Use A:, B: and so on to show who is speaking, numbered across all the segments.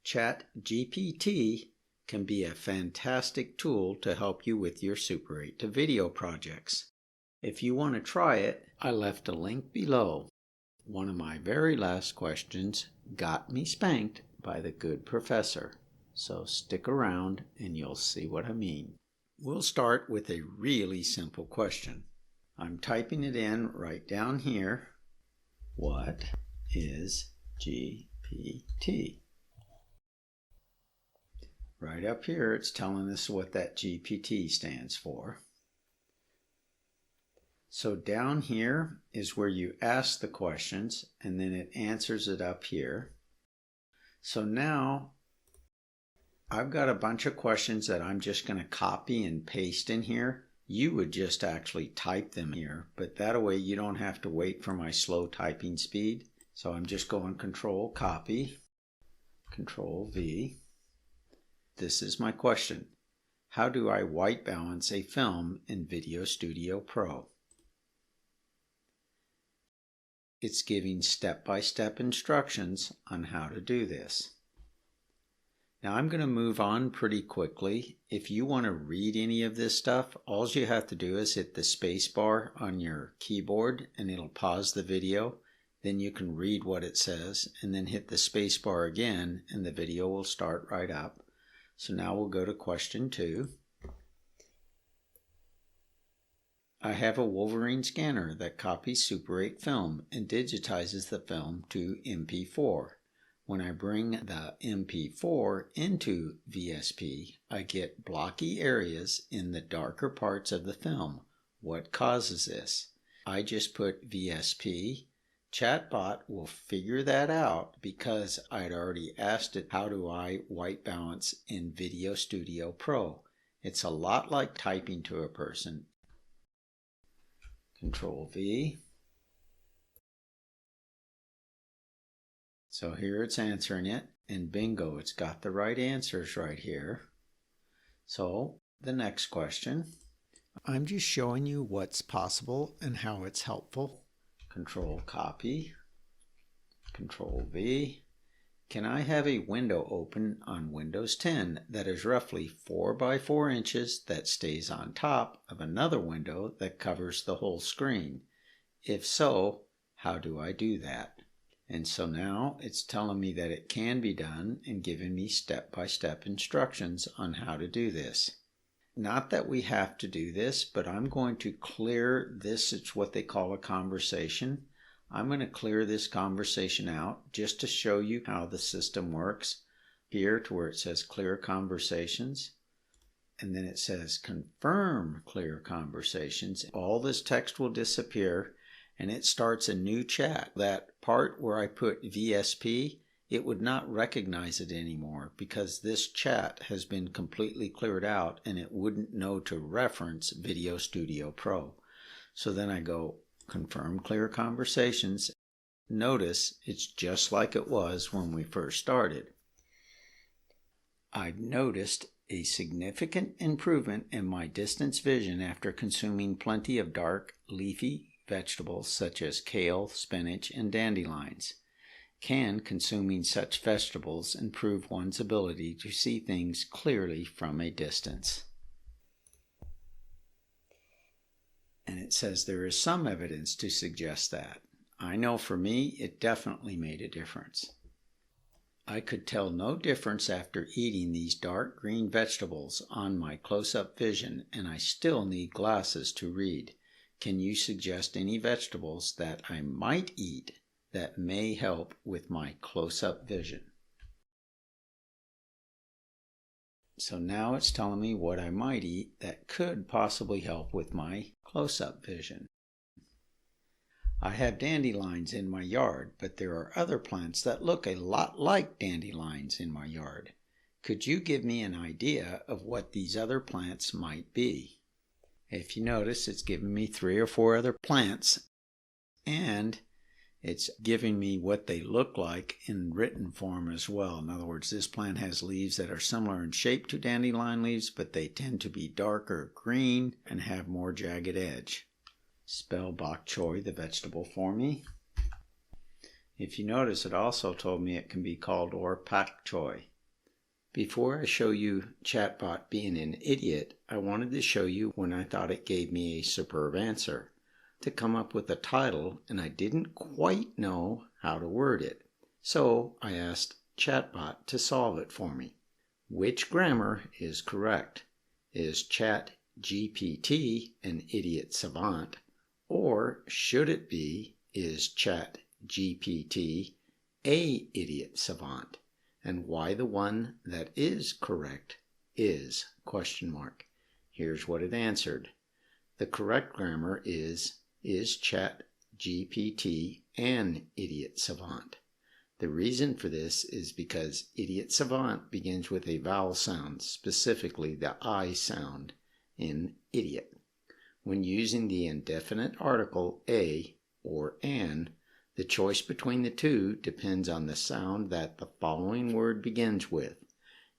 A: ChatGPT can be a fantastic tool to help you with your Super 8 to video projects. If you want to try it, I left a link below. One of my very last questions got me spanked by the good professor. So stick around and you'll see what I mean. We'll start with a really simple question. I'm typing it in right down here. What is GPT? Right up here, it's telling us what that GPT stands for. So down here is where you ask the questions, and then it answers it up here. So now I've got a bunch of questions that I'm just going to copy and paste in here. You would just actually type them here, but that way you don't have to wait for my slow typing speed. So I'm just going Control Copy, Control V. This is my question. How do I white balance a film in Video Studio Pro? It's giving step-by-step instructions on how to do this. Now I'm going to move on pretty quickly. If you want to read any of this stuff, all you have to do is hit the space bar on your keyboard and it'll pause the video. Then you can read what it says and then hit the space bar again and the video will start right up. So now we'll go to question 2. I have a Wolverine scanner that copies Super 8 film and digitizes the film to MP4. When I bring the MP4 into VSP, I get blocky areas in the darker parts of the film. What causes this? I just put VSP. Chatbot will figure that out because I'd already asked it how do I white balance in Video Studio Pro. It's a lot like typing to a person. Control V. So here it's answering it, and bingo, it's got the right answers right here. So the next question. I'm just showing you what's possible and how it's helpful. Control Copy, Control V. Can I have a window open on Windows 10 that is roughly 4 by 4 inches that stays on top of another window that covers the whole screen? If so, how do I do that? And so now it's telling me that it can be done and giving me step-by-step instructions on how to do this. Not that we have to do this, but I'm going to clear this. It's what they call a conversation. I'm going to clear this conversation out just to show you how the system works. Here to where it says clear conversations. And then it says confirm clear conversations. All this text will disappear and it starts a new chat. That part where I put VSP, it would not recognize it anymore because this chat has been completely cleared out and it wouldn't know to reference Video Studio Pro. So then I go confirm clear conversations. Notice it's just like it was when we first started. I've noticed a significant improvement in my distance vision after consuming plenty of dark, leafy vegetables such as kale, spinach, and dandelions. Can consuming such vegetables improve one's ability to see things clearly from a distance? And it says there is some evidence to suggest that. I know for me, it definitely made a difference. I could tell no difference after eating these dark green vegetables on my close-up vision, and I still need glasses to read. Can you suggest any vegetables that I might eat that may help with my close-up vision? So now it's telling me what I might eat that could possibly help with my close-up vision. I have dandelions in my yard, but there are other plants that look a lot like dandelions in my yard. Could you give me an idea of what these other plants might be? If you notice, it's giving me 3 or 4 other plants, and it's giving me what they look like in written form as well. In other words, this plant has leaves that are similar in shape to dandelion leaves, but they tend to be darker green and have more jagged edge. Spell bok choy, the vegetable, for me. If you notice, it also told me it can be called or pak choy. Before I show you Chatbot being an idiot, I wanted to show you when I thought it gave me a superb answer. To come up with a title, and I didn't quite know how to word it. So I asked Chatbot to solve it for me. Which grammar is correct? Is ChatGPT an idiot savant? Or should it be, is ChatGPT a idiot savant? And why the one that is correct is ? Here's what it answered. The correct grammar is ChatGPT an idiot savant? The reason for this is because idiot savant begins with a vowel sound, specifically the I sound in idiot. When using the indefinite article a or an, the choice between the two depends on the sound that the following word begins with.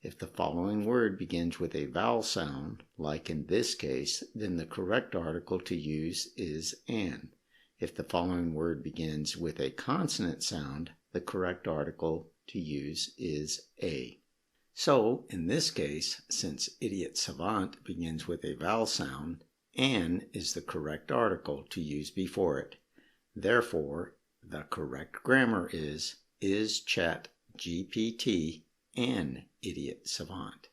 A: If the following word begins with a vowel sound, like in this case, then the correct article to use is an. If the following word begins with a consonant sound, the correct article to use is a. So, in this case, since idiot savant begins with a vowel sound, an is the correct article to use before it. Therefore, the correct grammar is ChatGPT an idiot savant?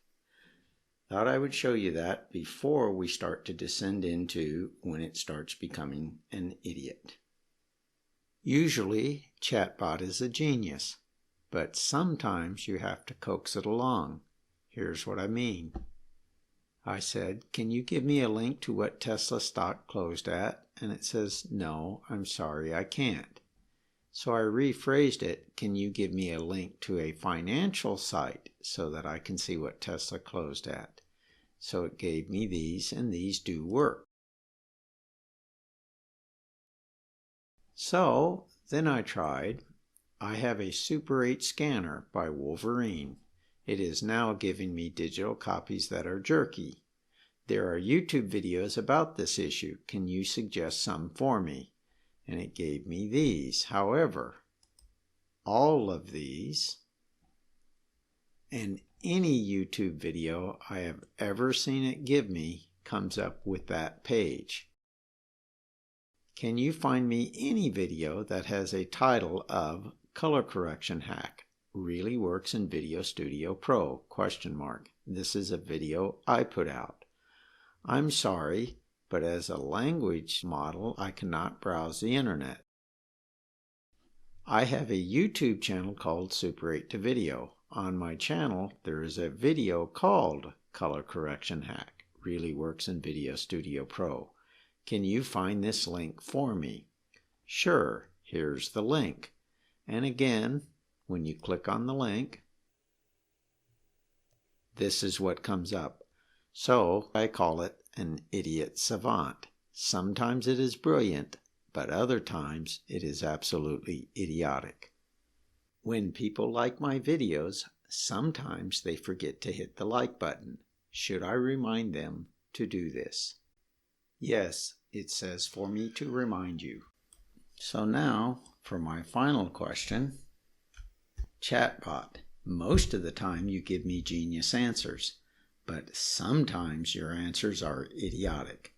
A: Thought I would show you that before we start to descend into when it starts becoming an idiot. Usually, Chatbot is a genius, but sometimes you have to coax it along. Here's what I mean. I said, can you give me a link to what Tesla stock closed at? And it says, no, I'm sorry, I can't. So I rephrased it, can you give me a link to a financial site so that I can see what Tesla closed at? So it gave me these, and these do work. So then I tried, I have a Super 8 scanner by Wolverine. It is now giving me digital copies that are jerky. There are YouTube videos about this issue. Can you suggest some for me? And it gave me these. However, all of these and any YouTube video I have ever seen it give me comes up with that page. Can you find me any video that has a title of Color Correction Hack? Really works in Video Studio Pro? ? This is a video I put out. I'm sorry, but as a language model, I cannot browse the internet. I have a YouTube channel called Super 8 to Video. On my channel, there is a video called Color Correction Hack. Really works in Video Studio Pro. Can you find this link for me? Sure, here's the link. And again, when you click on the link, this is what comes up. So I call it an idiot savant. Sometimes it is brilliant, but other times it is absolutely idiotic. When people like my videos, sometimes they forget to hit the like button. Should I remind them to do this? Yes, it says for me to remind you. So now, for my final question. Chatbot, most of the time you give me genius answers, but sometimes your answers are idiotic.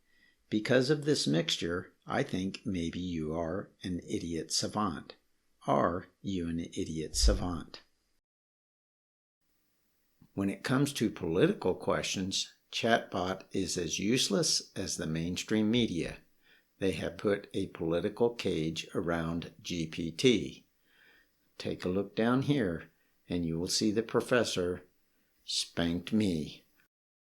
A: Because of this mixture, I think maybe you are an idiot savant. Are you an idiot savant? When it comes to political questions, Chatbot is as useless as the mainstream media. They have put a political cage around GPT. Take a look down here, and you will see the professor spanked me.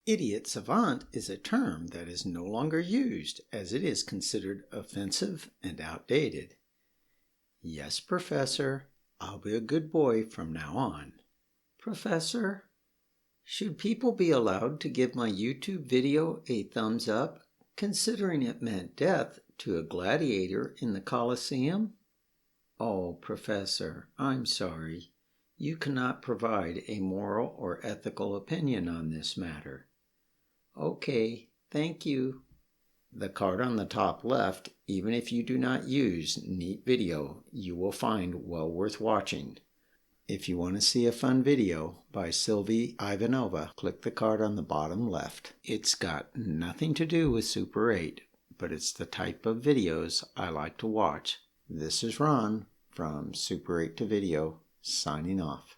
A: Idiot savant is a term that is no longer used as it is considered offensive and outdated. Yes, Professor, I'll be a good boy from now on. Professor, should people be allowed to give my YouTube video a thumbs up, considering it meant death to a gladiator in the Colosseum? Oh, Professor, I'm sorry. You cannot provide a moral or ethical opinion on this matter. Okay, thank you. The card on the top left, even if you do not use Neat Video, you will find well worth watching. If you want to see a fun video by Sylvie Ivanova, click the card on the bottom left. It's got nothing to do with Super 8, but it's the type of videos I like to watch. This is Ron from Super 8 to Video, signing off.